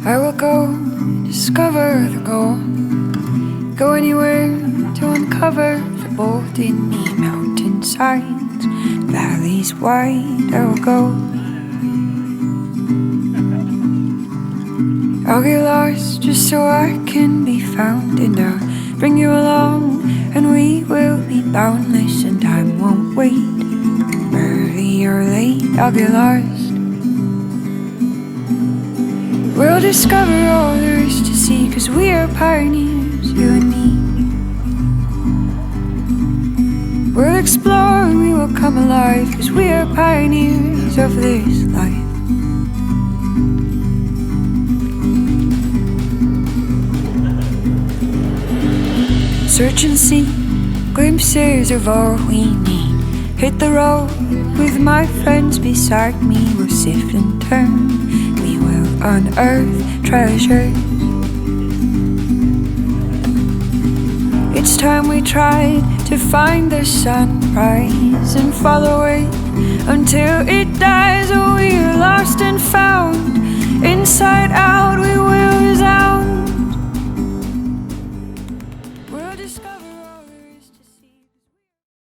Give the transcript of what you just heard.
I will go discover the gold, go anywhere to uncover the bold in me. Mountainsides, valleys wide, I will go. I'll get lost just so I can be found, and I'll bring you along, and we will be boundless, and time won't wait. Early or late, I'll get lost. We'll discover all there is to see, 'cause we are pioneers, you and me. We'll explore and we will come alive, 'cause we are pioneers of this life. Search and seek glimpses of all we need. Hit the road with my friends beside me. We'll sift and turn, we will unearth treasures. It's time we tried to find the sunrise and follow it until it dies. Oh, we're lost and found inside